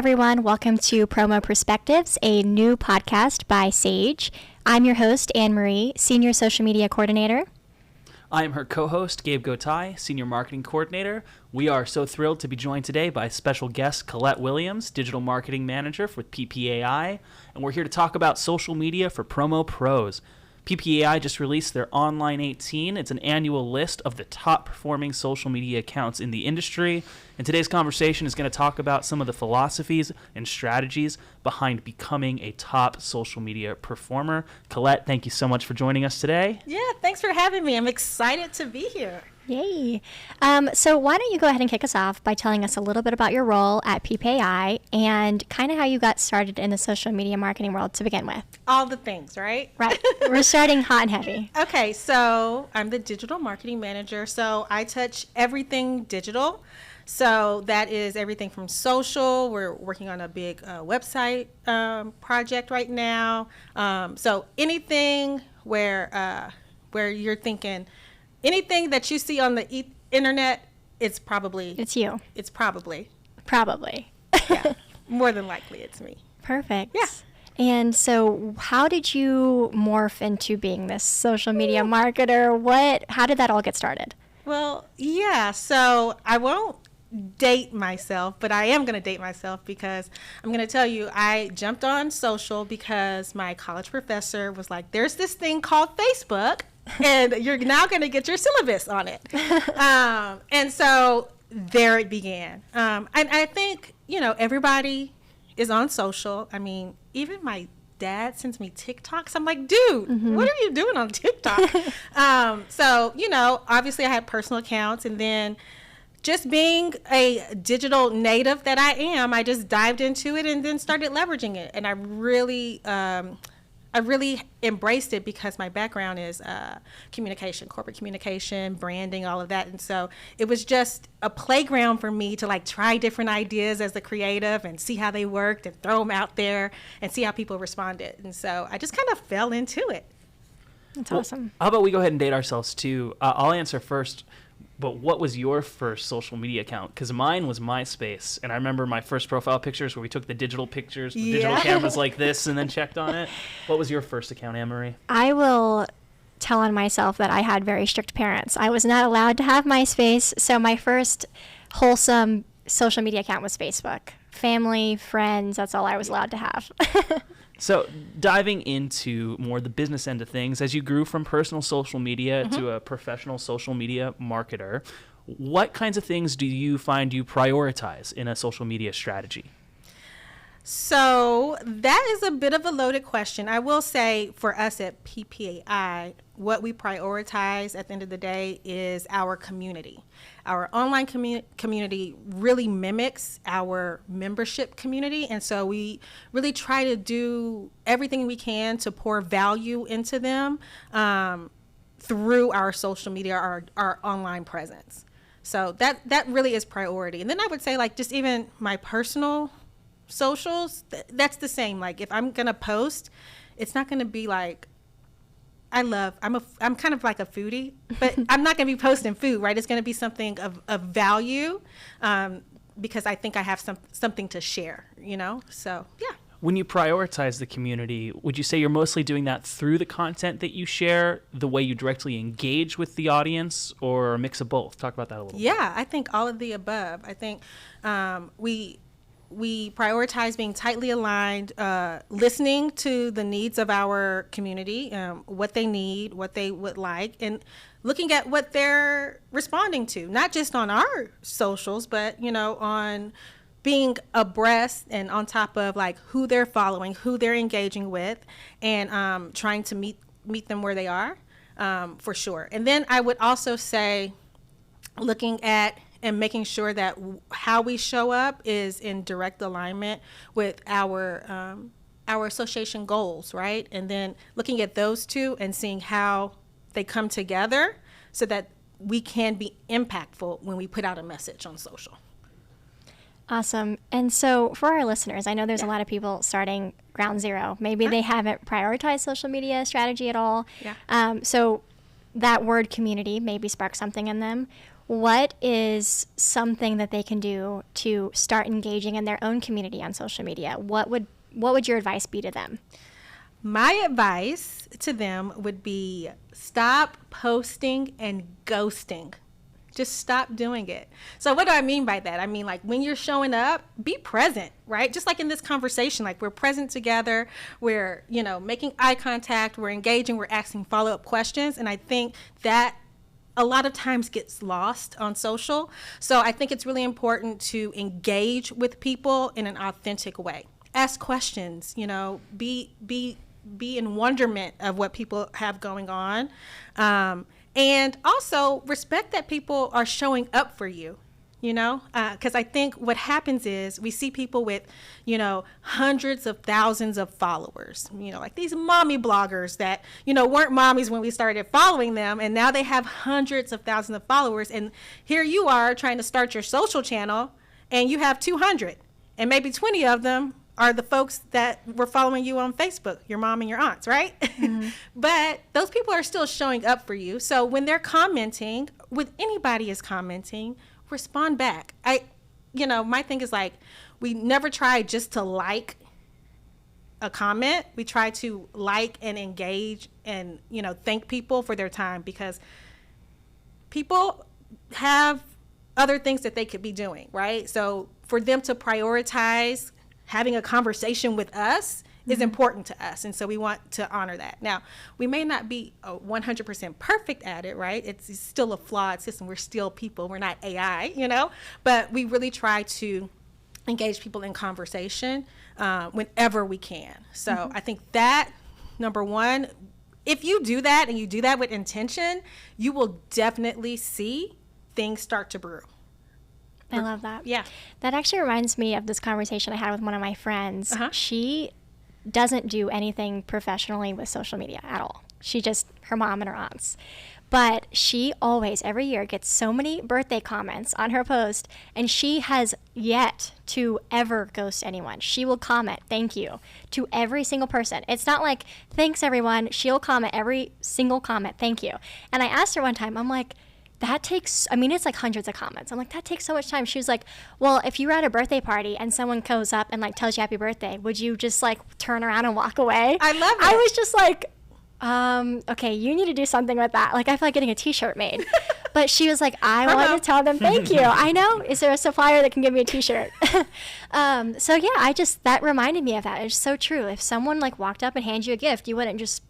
everyone. Welcome to Promo Perspectives, a new podcast by Sage. I'm your host, Anne Marie, Senior Social Media Coordinator. I am her co-host, Gabe Gotai, Senior Marketing Coordinator. We are so thrilled to be joined today by special guest Colette Williams, Digital Marketing Manager with PPAI, and we're here to talk about social media for promo pros. PPAI just released their Online 18. It's an annual list of the top performing social media accounts in the industry. And today's conversation is going to talk about some of the philosophies and strategies behind becoming a top social media performer. Colette, thank you so much for joining us today. Yeah, thanks for having me. I'm excited to be here. Yay. So why don't you go ahead and kick us off by telling us a little bit about your role at PPAI and kind of how you got started in the social media marketing world to begin with. All the things, right? Right. We're starting hot and heavy. Okay, so I'm the Digital Marketing Manager, so I touch everything digital. So that is everything from social. We're working on a big website project right now. So anything where you're thinking, anything that you see on the internet, it's you. It's probably. Yeah, more than likely it's me. Perfect. Yeah. And so how did you morph into being this social media marketer? How did that all get started? Well, yeah, so I won't date myself, but I am going to date myself because I'm going to tell you I jumped on social because my college professor was like, there's this thing called Facebook and you're now going to get your syllabus on it. And so there it began. And I think, everybody is on social. I mean, even my dad sends me TikToks. I'm like, dude, what are you doing on TikTok? So, obviously I had personal accounts, and then just being a digital native that I am, I just dived into it and then started leveraging it. And I really embraced it because my background is communication, corporate communication, branding, all of that. And so it was just a playground for me to try different ideas as a creative and see how they worked and throw them out there and see how people responded. And so I just kind of fell into it. That's awesome. How about we go ahead and date ourselves too? I'll answer first. But what was your first social media account? Because mine was MySpace. And I remember my first profile pictures where we took the digital pictures with digital cameras like this and then checked on it. What was your first account, Anne-Marie? I will tell on myself that I had very strict parents. I was not allowed to have MySpace. So my first wholesome social media account was Facebook. Family, friends, that's all I was allowed to have. So diving into more the business end of things, as you grew from personal social media to a professional social media marketer, what kinds of things do you find you prioritize in a social media strategy? So that is a bit of a loaded question. I will say for us at PPAI, what we prioritize at the end of the day is our community. Our online community really mimics our membership community, and so we really try to do everything we can to pour value into them through our social media, our online presence. So that really is priority. And then I would say just even my personal socials, that's the same. If I'm gonna post, it's not gonna be I'm kind of like a foodie, but I'm not gonna be posting food, right? It's gonna be something of value, because I think I have something to share, so yeah. When you prioritize the community, would you say you're mostly doing that through the content that you share, the way you directly engage with the audience, or a mix of both? Talk about that a little bit. Yeah, I think all of the above. I think we prioritize being tightly aligned, listening to the needs of our community, what they need, what they would like, and looking at what they're responding to, not just on our socials, but, on being abreast and on top of who they're following, who they're engaging with, and trying to meet them where they are, for sure. And then I would also say looking at and making sure that how we show up is in direct alignment with our association goals, right? And then looking at those two and seeing how they come together so that we can be impactful when we put out a message on social. Awesome. And so for our listeners, I know there's a lot of people starting ground zero. Maybe they haven't prioritized social media strategy at all. Yeah. So that word community maybe sparks something in them. what is something that they can do to start engaging in their own community on social media? What would your advice be to them? My advice to them would be stop posting and ghosting. Just stop doing it. So what do I mean by that? I mean, like, when you're showing up, be present, right? Just like in this conversation, like, we're present together, we're, making eye contact, we're engaging, we're asking follow-up questions. And I think that a lot of times gets lost on social. So I think it's really important to engage with people in an authentic way. Ask questions, be in wonderment of what people have going on. And also respect that people are showing up for you, because I think what happens is we see people with, hundreds of thousands of followers, like these mommy bloggers that, weren't mommies when we started following them. And now they have hundreds of thousands of followers. And here you are trying to start your social channel and you have 200 and maybe 20 of them are the folks that were following you on Facebook, your mom and your aunts, right? Mm-hmm. But those people are still showing up for you. So when they're commenting, when anybody is commenting, respond back. My thing is, like, we never try just to like a comment. We try to like and engage and, thank people for their time, because people have other things that they could be doing, right? So for them to prioritize having a conversation with us is important to us. And so we want to honor that. Now, we may not be 100% perfect at it, right? It's still a flawed system. We're still people. We're not AI, but we really try to engage people in conversation whenever we can. So I think that, number one, if you do that and you do that with intention, you will definitely see things start to brew. I love that. Yeah. That actually reminds me of this conversation I had with one of my friends. Uh-huh. She doesn't do anything professionally with social media at all. She just, her mom and her aunts. But she always, every year, gets so many birthday comments on her post, and she has yet to ever ghost anyone. She will comment, thank you, to every single person. It's not like, thanks everyone. She'll comment every single comment, thank you. And I asked her one time, I'm like, it's like hundreds of comments. I'm like, that takes so much time. She was like, well, if you were at a birthday party and someone goes up and, like, tells you happy birthday, would you just, like, turn around and walk away? I love it. I was just like, okay, you need to do something with that. Like, I feel like getting a t-shirt made. But she was like, I want to tell them thank you. I know. Is there a supplier that can give me a t-shirt? So yeah, that reminded me of that. It's so true. If someone, like, walked up and handed you a gift, you wouldn't just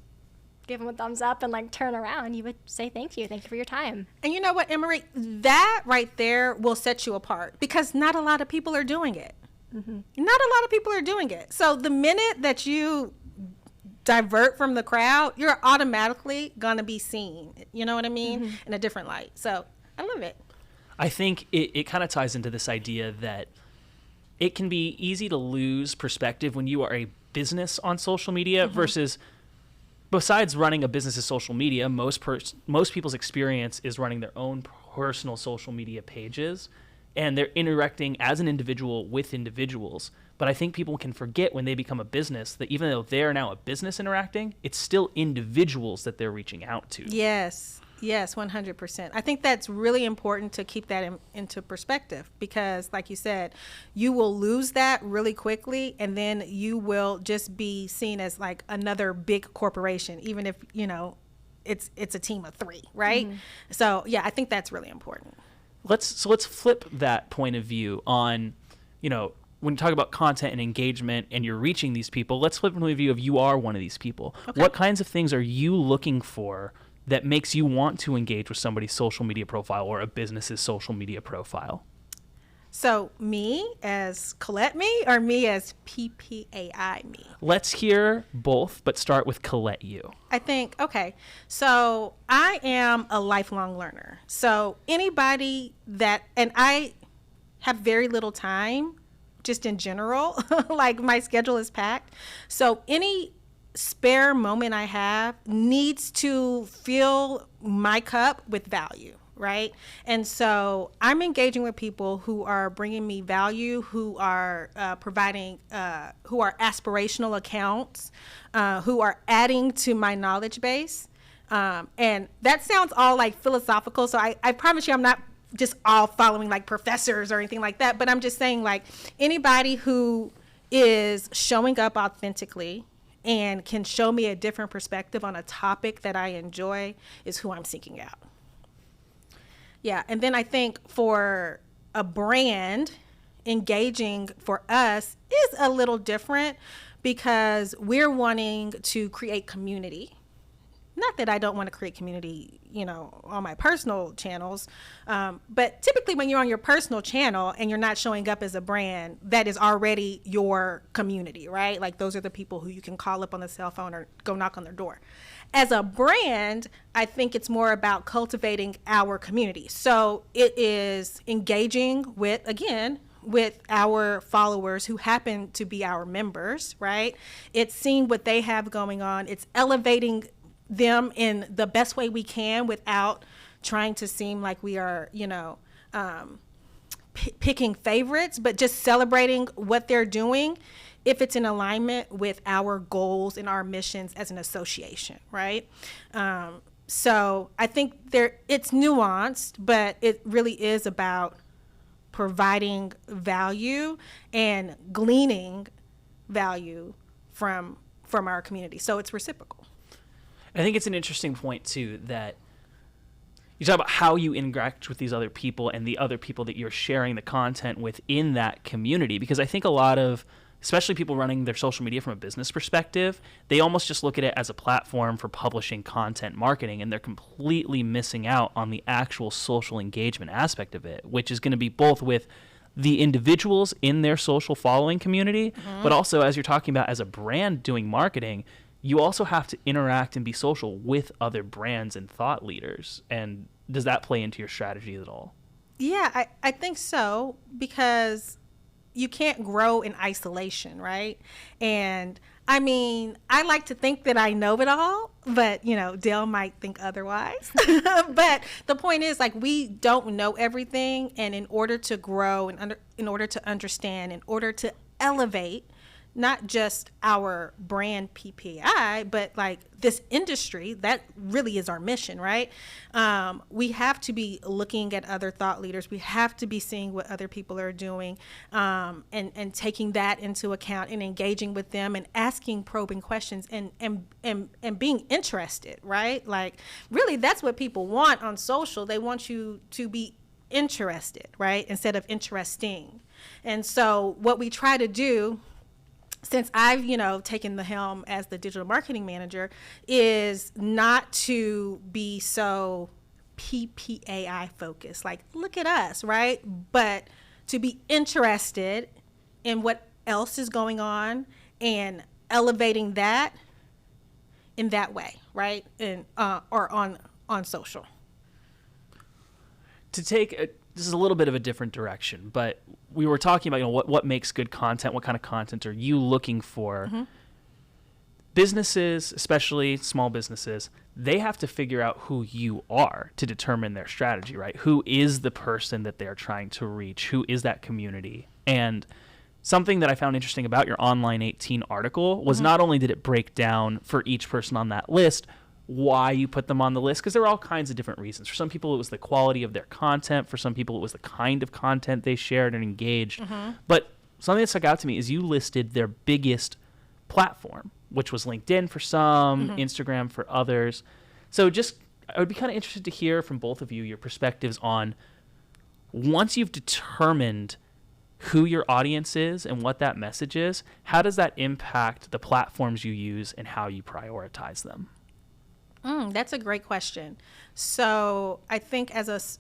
give them a thumbs up and, like, turn around. You would say thank you for your time. And you know what, Emery, that right there will set you apart, because not a lot of people are doing it. Mm-hmm. Not a lot of people are doing it. So the minute that you divert from the crowd, you're automatically gonna be seen, you know what I mean, in a different light. So I love it. I think it kind of ties into this idea that it can be easy to lose perspective when you are a business on social media versus, besides running a business's social media, most people's experience is running their own personal social media pages, and they're interacting as an individual with individuals. But I think people can forget when they become a business that even though they're now a business interacting, it's still individuals that they're reaching out to. Yes, 100%. I think that's really important to keep that into perspective, because, like you said, you will lose that really quickly, and then you will just be seen as, like, another big corporation, even if, it's a team of 3, right? So yeah, I think that's really important. Let's flip that point of view on, when you talk about content and engagement and you're reaching these people, let's flip the point of view of you are one of these people. Okay. What kinds of things are you looking for that makes you want to engage with somebody's social media profile or a business's social media profile? So me as Colette me, or me as PPAI me? Let's hear both, but start with Colette you. I think, okay, so I am a lifelong learner. So anybody and I have very little time, just in general, like, my schedule is packed. So any spare moment I have needs to fill my cup with value, right? And so I'm engaging with people who are bringing me value, who are providing, who are aspirational accounts, who are adding to my knowledge base. And that sounds all, like, philosophical. So I promise you I'm not just all following like professors or anything like that, but I'm just saying like anybody who is showing up authentically and can show me a different perspective on a topic that I enjoy is who I'm seeking out. Yeah, and then I think for a brand, engaging for us is a little different because we're wanting to create community. Not that I don't want to create community, on my personal channels, but typically when you're on your personal channel and you're not showing up as a brand, that is already your community, right? Like those are the people who you can call up on the cell phone or go knock on their door. As a brand, I think it's more about cultivating our community. So it is engaging with our followers who happen to be our members, right? It's seeing what they have going on. It's elevating them in the best way we can without trying to seem like we are, picking favorites, but just celebrating what they're doing if it's in alignment with our goals and our missions as an association, right? So I think it's nuanced, but it really is about providing value and gleaning value from our community. So it's reciprocal. I think it's an interesting point too that you talk about how you interact with these other people and the other people that you're sharing the content within that community, because I think a lot of, especially people running their social media from a business perspective, they almost just look at it as a platform for publishing content marketing, and they're completely missing out on the actual social engagement aspect of it, which is going to be both with the individuals in their social following community, but also, as you're talking about, as a brand doing marketing, you also have to interact and be social with other brands and thought leaders. And does that play into your strategy at all? Yeah, I think so, because you can't grow in isolation, right? And I mean, I like to think that I know it all, but Dale might think otherwise. But the point is, like, we don't know everything, and in order to grow and in order to understand, in order to elevate not just our brand PPI, but like this industry, that really is our mission, right? We have to be looking at other thought leaders. We have to be seeing what other people are doing, and taking that into account and engaging with them and asking probing questions and being interested, right? Like, really, that's what people want on social. They want you to be interested, right? Instead of interesting. And so what we try to do, since I've, taken the helm as the digital marketing manager, is not to be so PPAI focused, like, look at us, right? But to be interested in what else is going on and elevating that in that way, right? And or on social. To take this is a little bit of a different direction, but we were talking about what makes good content, what kind of content are you looking for? Businesses, especially small businesses, they have to figure out who you are to determine their strategy, right? Who is the person that they're trying to reach? Who is that community? And something that I found interesting about your Online 18 article was not only did it break down for each person on that list why you put them on the list, because there were all kinds of different reasons. For some people, it was the quality of their content. For some people, it was the kind of content they shared and engaged. But something that stuck out to me is you listed their biggest platform, which was LinkedIn for some, Instagram for others. So I would be kind of interested to hear from both of you your perspectives on, once you've determined who your audience is and what that message is, how does that impact the platforms you use and how you prioritize them? That's a great question. So I think as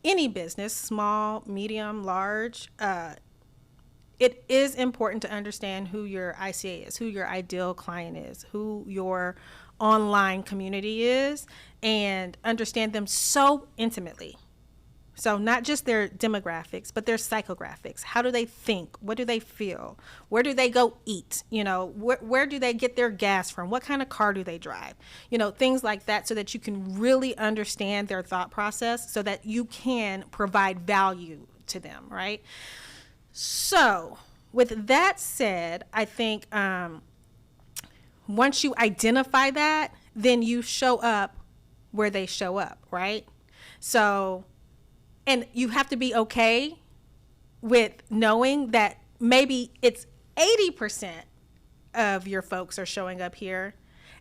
any business, small, medium, large, it is important to understand who your ICA is, who your ideal client is, who your online community is, and understand them so intimately. So not just their demographics, but their psychographics. How do they think? What do they feel? Where do they go eat? Where do they get their gas from? What kind of car do they drive? Things like that, so that you can really understand their thought process, so that you can provide value to them, right? So with that said, I think once you identify that, then you show up where they show up, right? So And you have to be okay with knowing that maybe it's 80% of your folks are showing up here,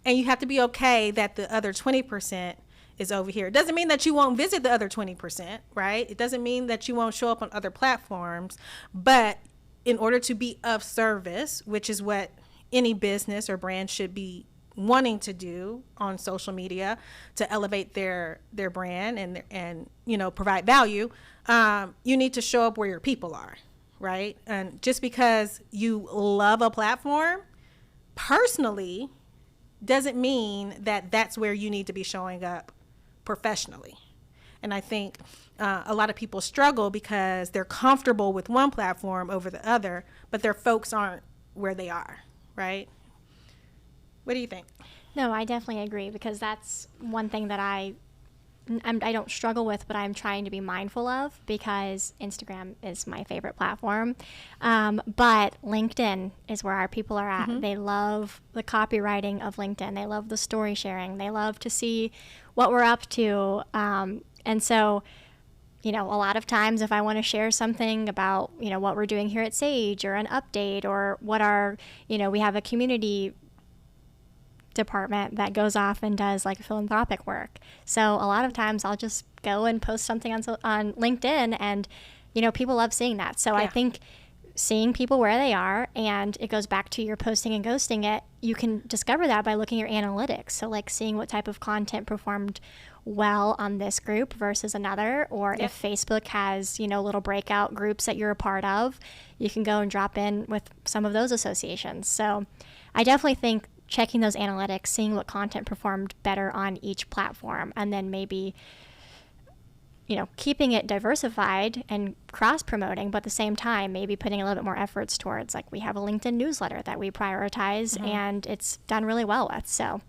and you have to be okay that the other 20% is over here. It doesn't mean that you won't visit the other 20%, right? It doesn't mean that you won't show up on other platforms, but in order to be of service, which is what any business or brand should be wanting to do on social media to elevate their brand and provide value, you need to show up where your people are, right? And just because you love a platform personally doesn't mean that that's where you need to be showing up professionally. And I think a lot of people struggle because they're comfortable with one platform over the other, but their folks aren't where they are, right? What do you think? No, I definitely agree, because that's one thing that I don't struggle with, but I'm trying to be mindful of, because Instagram is my favorite platform. But LinkedIn is where our people are at. They love the copywriting of LinkedIn. They love the story sharing. They love to see what we're up to. And so, a lot of times if I want to share something about, what we're doing here at Sage, or an update, or what we have a community department that goes off and does like philanthropic work. So a lot of times I'll just go and post something on LinkedIn, and people love seeing that. So I think seeing people where they are, and it goes back to your posting and ghosting it, you can discover that by looking at your analytics. So like seeing what type of content performed well on this group versus another, or if Facebook has little breakout groups that you're a part of, you can go and drop in with some of those associations. So I definitely think checking those analytics, seeing what content performed better on each platform, and then maybe, keeping it diversified and cross-promoting, but at the same time, maybe putting a little bit more efforts towards, like, we have a LinkedIn newsletter that we prioritize, and it's done really well with. So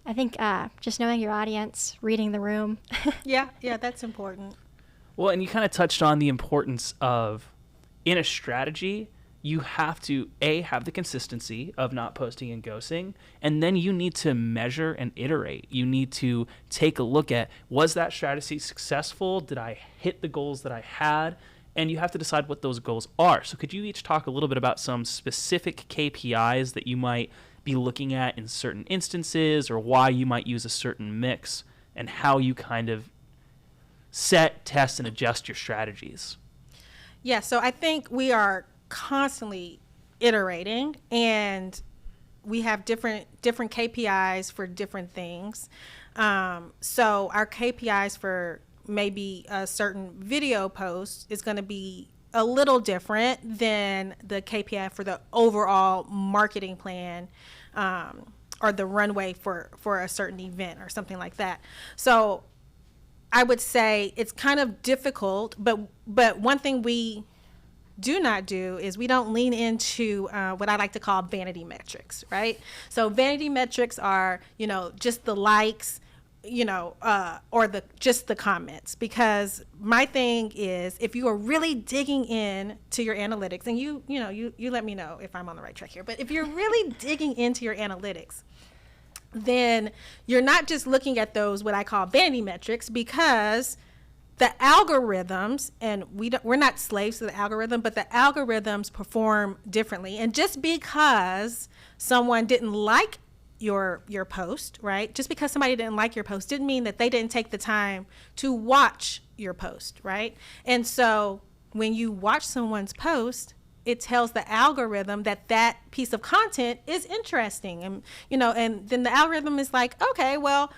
I think just knowing your audience, reading the room. Yeah, that's important. Well, and you kind of touched on the importance of, in a strategy, you have to, have the consistency of not posting and ghosting, and then you need to measure and iterate. You need to take a look at, was that strategy successful? Did I hit the goals that I had? And you have to decide what those goals are. So could you each talk a little bit about some specific KPIs that you might be looking at in certain instances, or why you might use a certain mix, and how you kind of set, test, and adjust your strategies? Yeah, so I think we are constantly iterating, and we have different KPIs for different things. So our KPIs for maybe a certain video post is going to be a little different than the KPI for the overall marketing plan, or the runway for a certain event or something like that. So I would say it's kind of difficult, but one thing we do not do is we don't lean into what I like to call vanity metrics, right? So vanity metrics are, just the likes, or just the comments, because my thing is, if you are really digging in to your analytics, and you let me know if I'm on the right track here, but if you're really digging into your analytics, then you're not just looking at those, what I call vanity metrics, because the algorithms, and we're not slaves to the algorithm, but the algorithms perform differently. And just because someone didn't like your post, right? Just because somebody didn't like your post didn't mean that they didn't take the time to watch your post, right? And so when you watch someone's post, it tells the algorithm that piece of content is interesting. And, and then the algorithm is like, okay, well,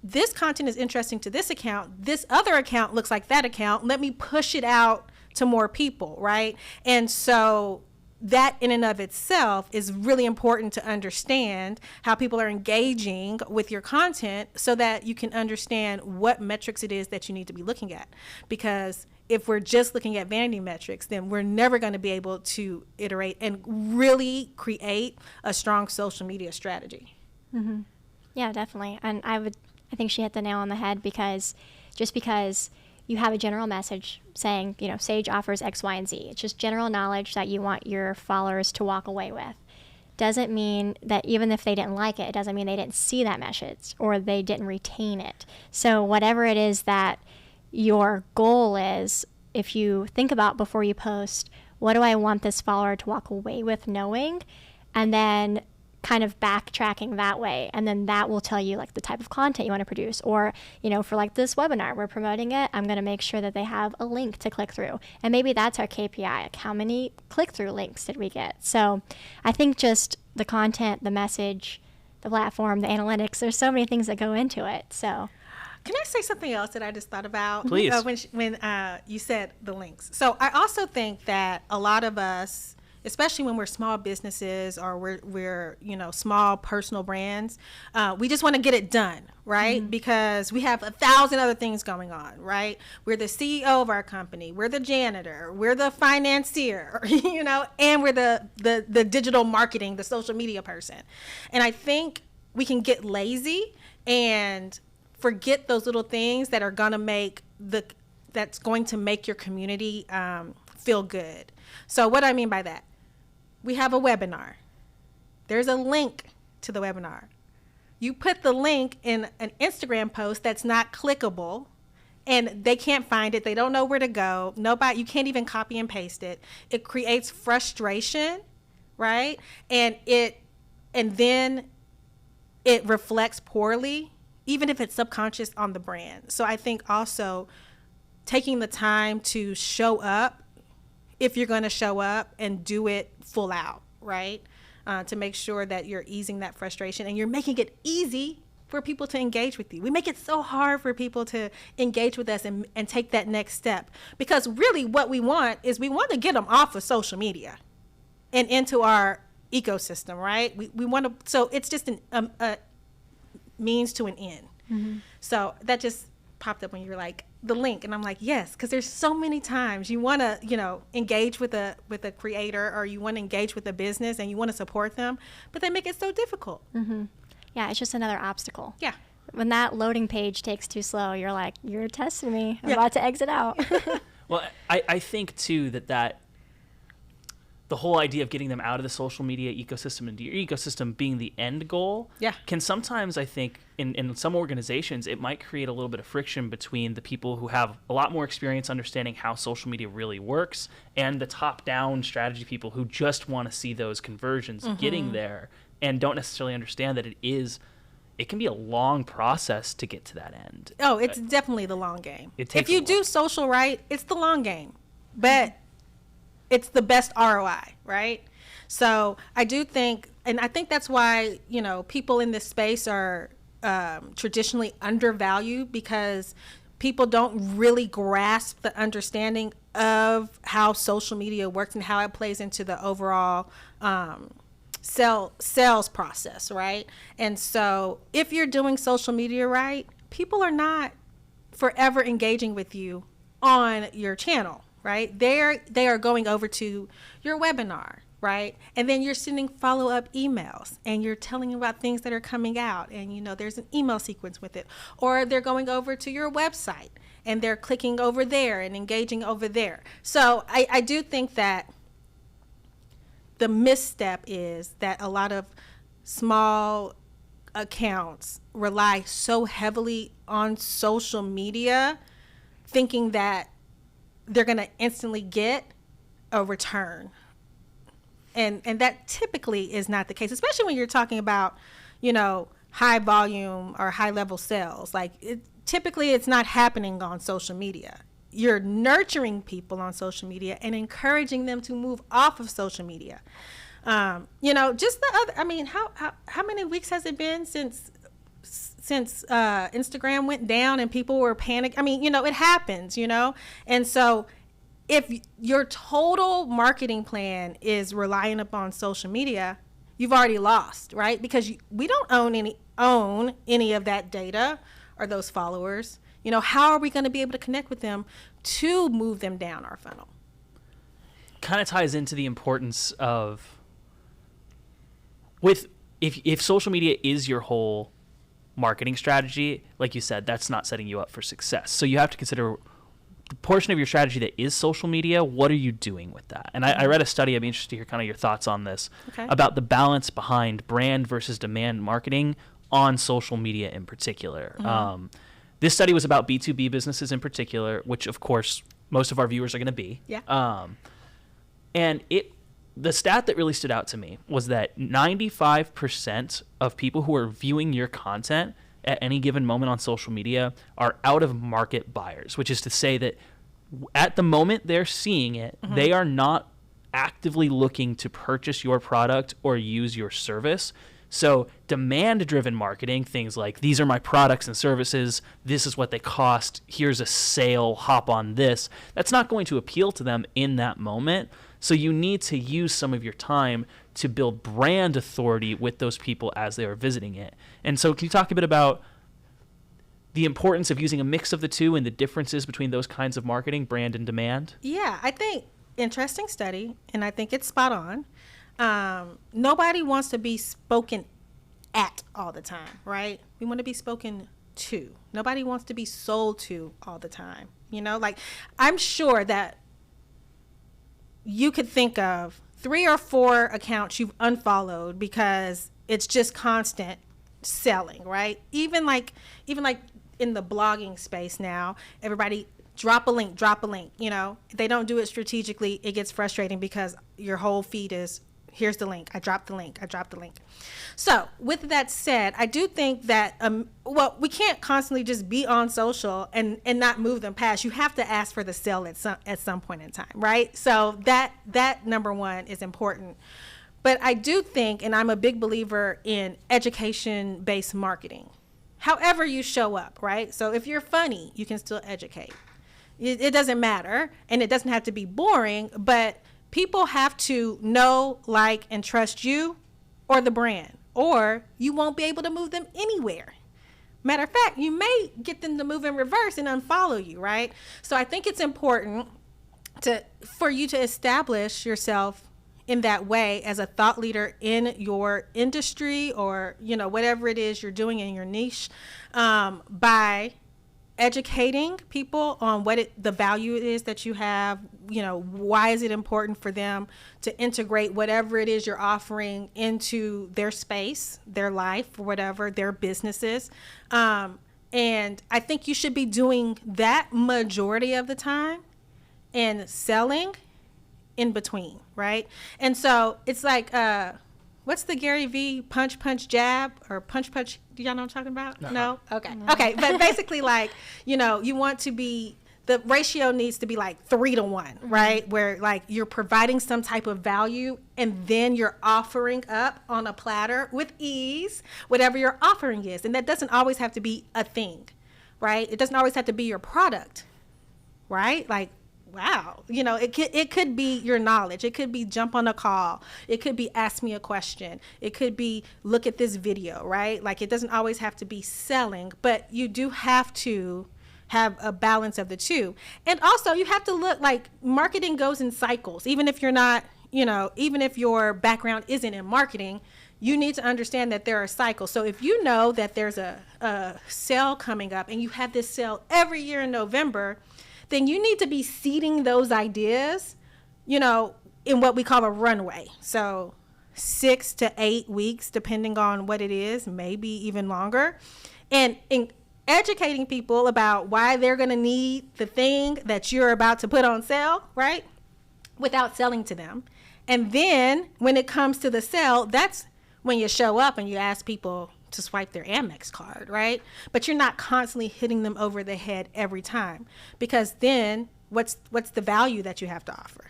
this content is interesting to this account. This other account looks like that account. Let me push it out to more people, right? And so that in and of itself is really important to understand how people are engaging with your content, so that you can understand what metrics it is that you need to be looking at. Because if we're just looking at vanity metrics, then we're never going to be able to iterate and really create a strong social media strategy. Mm-hmm. Yeah, definitely. And I think she hit the nail on the head, because just because you have a general message saying, Sage offers X, Y, and Z, it's just general knowledge that you want your followers to walk away with. Doesn't mean that even if they didn't like it doesn't mean they didn't see that message or they didn't retain it. So whatever it is that your goal is, if you think about before you post, what do I want this follower to walk away with knowing? And then kind of backtracking that way, and then that will tell you like the type of content you want to produce. Or, for like this webinar we're promoting it, I'm going to make sure that they have a link to click through, and maybe that's our KPI, like how many click-through links did we get. So I think just the content, the message, the platform, the analytics, there's so many things that go into it. So can I say something else that I just thought about? Please. When you said the links. So I also think that a lot of us, especially when we're small businesses or we're small personal brands, we just want to get it done, right? Because we have 1,000 other things going on, right? We're the CEO of our company, we're the janitor, we're the financier, and we're the digital marketing, the social media person. And I think we can get lazy and forget those little things that are going to make your community feel good. So what I mean by that, we have a webinar. There's a link to the webinar. You put the link in an Instagram post that's not clickable, and they can't find it. They don't know where to go. You can't even copy and paste it. It creates frustration, right? And then it reflects poorly, even if it's subconscious, on the brand. So I think also taking the time to show up, if you're going to show up, and do it full out, right? To make sure that you're easing that frustration and you're making it easy for people to engage with you. We make it so hard for people to engage with us and take that next step, because really what we want is we want to get them off of social media and into our ecosystem, right? We want to, so it's just a means to an end. Mm-hmm. So that just popped up when you were like, the link, and I'm like, yes, because there's so many times you want to engage with a creator, or you want to engage with a business and you want to support them, but they make it so difficult. Mm-hmm. Yeah, it's just another obstacle. Yeah, when that loading page takes too slow, you're like, you're testing me, I'm about to exit out. Well, I think too that the whole idea of getting them out of the social media ecosystem into your ecosystem being the end goal, can sometimes, I think, in some organizations, it might create a little bit of friction between the people who have a lot more experience understanding how social media really works and the top-down strategy people who just want to see those conversions getting there and don't necessarily understand that it can be a long process to get to that end. Oh, it's definitely the long game. If you do social right, it's the long game. But it's the best ROI, right? So I do think, and I think that's why, people in this space are traditionally undervalued, because people don't really grasp the understanding of how social media works and how it plays into the overall sales process, right? And so if you're doing social media right, people are not forever engaging with you on your channel, right? They are going over to your webinar, right? And then you're sending follow-up emails and you're telling them about things that are coming out, and there's an email sequence with it. Or they're going over to your website and they're clicking over there and engaging over there. So I do think that the misstep is that a lot of small accounts rely so heavily on social media, thinking that they're going to instantly get a return. And that typically is not the case, especially when you're talking about, high volume or high level sales. Like typically it's not happening on social media. You're nurturing people on social media and encouraging them to move off of social media. Just how many weeks has it been since Instagram went down and people were panicking? It happens, and so if your total marketing plan is relying upon social media, you've already lost, right? Because we don't own any of that data or those followers. How are we going to be able to connect with them to move them down our funnel? Kind of ties into the importance of if social media is your whole marketing strategy, like you said, that's not setting you up for success. So you have to consider the portion of your strategy that is social media. What are you doing with that? And I read a study, I'd be interested to hear kind of your thoughts on this, about the balance behind brand versus demand marketing on social media in particular. This study was about B2B businesses in particular, which of course most of our viewers are going to be. Yeah. And the stat that really stood out to me was that 95% of people who are viewing your content at any given moment on social media are out of market buyers, which is to say that at the moment they're seeing it, they are not actively looking to purchase your product or use your service. So demand-driven marketing, things like these are my products and services, this is what they cost, here's a sale, hop on this, that's not going to appeal to them in that moment. So you need to use some of your time to build brand authority with those people as they are visiting it. And so can you talk a bit about the importance of using a mix of the two and the differences between those kinds of marketing, brand and demand? Yeah, I think interesting study, and I think it's spot on. Nobody wants to be spoken at all the time, right? We want to be spoken to. Nobody wants to be sold to all the time. You know, like I'm sure that you could think of 3 or 4 accounts you've unfollowed because it's just constant selling, right? Even like in the blogging space now, everybody drop a link, you know, if they don't do it strategically, it gets frustrating because your whole feed is, here's the link, I dropped the link. So with that said, I do think that, we can't constantly just be on social and not move them past. You have to ask for the sale at some point in time, right? So that number one is important. But I do think, and I'm a big believer in education-based marketing. However you show up, right? So if you're funny, you can still educate. It doesn't matter, and it doesn't have to be boring, but people have to know, like, and trust you or the brand, or you won't be able to move them anywhere. Matter of fact, you may get them to move in reverse and unfollow you, right? So I think it's important for you to establish yourself in that way as a thought leader in your industry or, you know, whatever it is you're doing in your niche, by educating people on the value is that you have, you know, why is it important for them to integrate whatever it is you're offering into their space, their life, or whatever, their businesses. And I think you should be doing that majority of the time and selling in between, right? And so it's like, what's the Gary V punch, jab, or punch? Do y'all know what I'm talking about? No? Okay. No. Okay. But basically, like, you know, you want to be, the ratio needs to be like 3 to 1, right? Where like you're providing some type of value and then you're offering up on a platter with ease, whatever your offering is. And that doesn't always have to be a thing, right? It doesn't always have to be your product, right? Like, wow, you know, it could be your knowledge. It could be jump on a call. It could be ask me a question. It could be look at this video, right? Like it doesn't always have to be selling, but you do have to have a balance of the two. And also you have to look, like, marketing goes in cycles. Even if you're not, you know, even if your background isn't in marketing, you need to understand that there are cycles. So if you know that there's a sale coming up and you have this sale every year in November, then you need to be seeding those ideas, you know, in what we call a runway. So 6 to 8 weeks, depending on what it is, maybe even longer. And in educating people about why they're going to need the thing that you're about to put on sale, right? Without selling to them. And then when it comes to the sale, that's when you show up and you ask people to swipe their Amex card, right? But you're not constantly hitting them over the head every time, because then what's the value that you have to offer?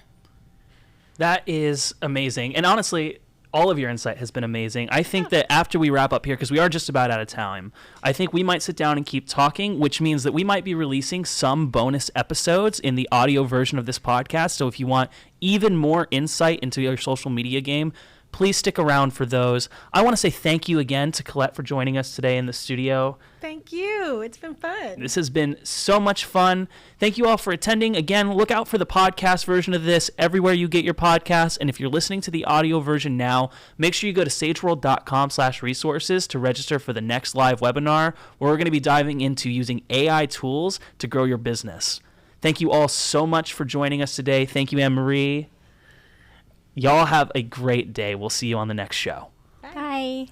That is amazing. And honestly, all of your insight has been amazing. I think that after we wrap up here, because we are just about out of time, I think we might sit down and keep talking, which means that we might be releasing some bonus episodes in the audio version of this podcast. So if you want even more insight into your social media game, please stick around for those. I want to say thank you again to Colette for joining us today in the studio. Thank you. It's been fun. This has been so much fun. Thank you all for attending. Again, look out for the podcast version of this everywhere you get your podcasts. And if you're listening to the audio version now, make sure you go to sageworld.com/resources to register for the next live webinar, where we're going to be diving into using AI tools to grow your business. Thank you all so much for joining us today. Thank you, Anne-Marie. Y'all have a great day. We'll see you on the next show. Bye.